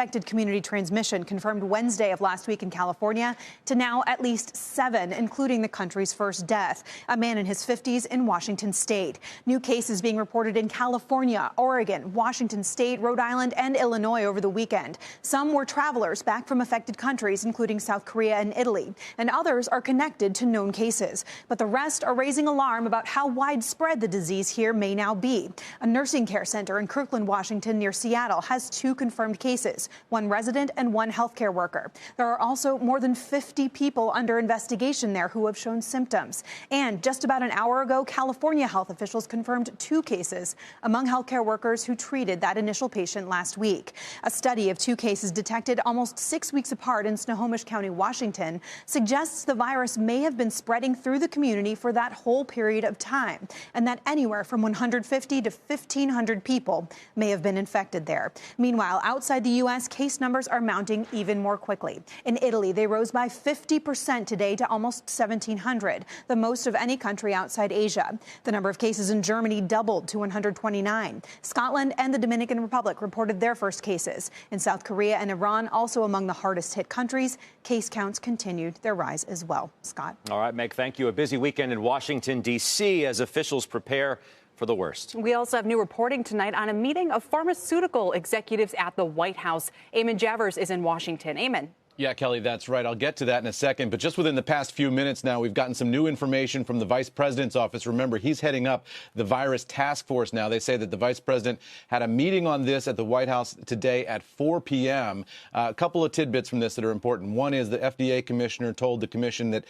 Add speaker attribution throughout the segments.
Speaker 1: suspected community transmission confirmed Wednesday of last week in California to now at least 7, including the country's first death, a man in his 50s in Washington state. New cases being reported in California, Oregon, Washington state, Rhode Island, and Illinois over the weekend. Some were travelers back from affected countries, including South Korea and Italy, and others are connected to known cases. But the rest are raising alarm about how widespread the disease here may now be. A nursing care center in Kirkland, Washington, near Seattle, has 2 confirmed cases, 1 resident and 1 healthcare worker. There are also more than 50 people under investigation there who have shown symptoms. And just about an hour ago, California health officials confirmed 2 cases among healthcare workers who treated that initial patient last week. A study of 2 cases detected almost 6 weeks apart in Snohomish County, Washington, suggests the virus may have been spreading through the community for that whole period of time, and that anywhere from 150 to 1,500 people may have been infected there. Meanwhile, outside the U.S., case numbers are mounting even more quickly. In Italy, they rose by 50% today to almost 1,700, the most of any country outside Asia. The number of cases in Germany doubled to 129. Scotland and the Dominican Republic reported their first cases. In South Korea and Iran, also among the hardest hit countries, case counts continued their rise as well. Scott.
Speaker 2: All right, Meg, thank you. A busy weekend in Washington, D.C. as officials prepare for the worst.
Speaker 3: We also have new reporting tonight on a meeting of pharmaceutical executives at the White House. Eamon Javers is in Washington. Eamon.
Speaker 4: Yeah, Kelly, that's right. I'll get to that in a second. But just within the past few minutes now, we've gotten some new information from the vice president's office. Remember, he's heading up the virus task force now. They say that the vice president had a meeting on this at the White House today at 4 p.m. A couple of tidbits from this that are important. One is the FDA commissioner told the commission that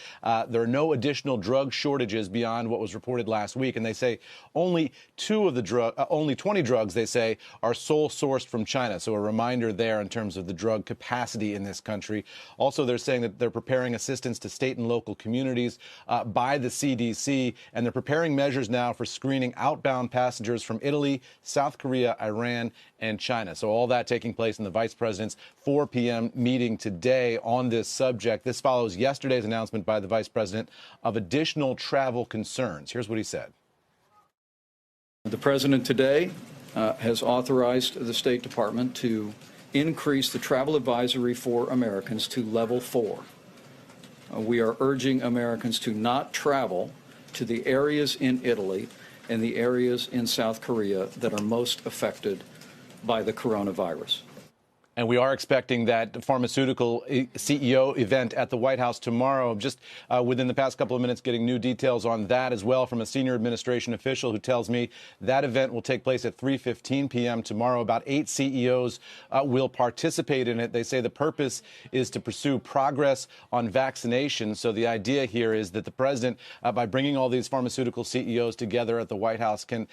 Speaker 4: there are no additional drug shortages beyond what was reported last week. And they say only 20 drugs, they say, are sole sourced from China. So a reminder there in terms of the drug capacity in this country. Also, they're saying that they're preparing assistance to state and local communities by the CDC, and they're preparing measures now for screening outbound passengers from Italy, South Korea, Iran, and China. So all that taking place in the vice president's 4 p.m. meeting today on this subject. This follows yesterday's announcement by the vice president of additional travel concerns. Here's what he said.
Speaker 5: The president today has authorized the State Department to increase the travel advisory for Americans to level 4. We are urging Americans to not travel to the areas in Italy and the areas in South Korea that are most affected by the coronavirus.
Speaker 4: And we are expecting that pharmaceutical CEO event at the White House tomorrow. Just within the past couple of minutes, getting new details on that as well from a senior administration official who tells me that event will take place at 3:15 p.m. tomorrow. About 8 CEOs will participate in it. They say the purpose is to pursue progress on vaccination. So the idea here is that the president, by bringing all these pharmaceutical CEOs together at the White House, can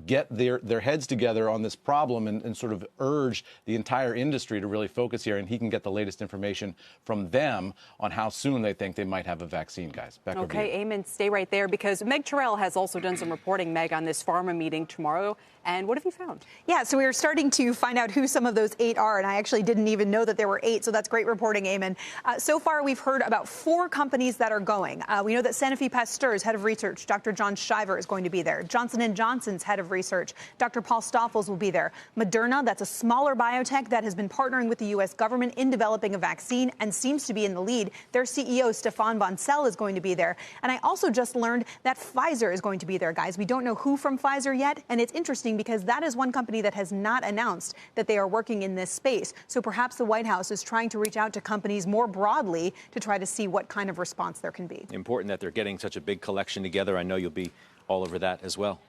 Speaker 4: get their heads together on this problem and sort of urge the entire industry to really focus here, and he can get the latest information from them on how soon they think they might have a vaccine, guys. Back over to you.
Speaker 3: Okay, Eamon, stay right there because Meg Terrell has also done some reporting, Meg, on this pharma meeting tomorrow. And what have you found? Yeah, so we are starting to find out who some of those 8 are, and I actually didn't even know that there were 8, so that's great reporting, Eamon. So far, we've heard about 4 companies that are going. We know that Sanofi Pasteur's head of research, Dr. John Shiver, is going to be there. Johnson & Johnson's head of research, Dr. Paul Stoffels, will be there. Moderna, that's a smaller biotech that has been partnering with the U.S. government in developing a vaccine and seems to be in the lead. Their CEO, Stefan Bancel, is going to be there. And I also just learned that Pfizer is going to be there, guys. We don't know who from Pfizer yet, and it's interesting because that is one company that has not announced that they are working in this space. So perhaps the White House is trying to reach out to companies more broadly to try to see what kind of response there can be.
Speaker 2: Important that they're getting such a big collection together. I know you'll be all over that as well.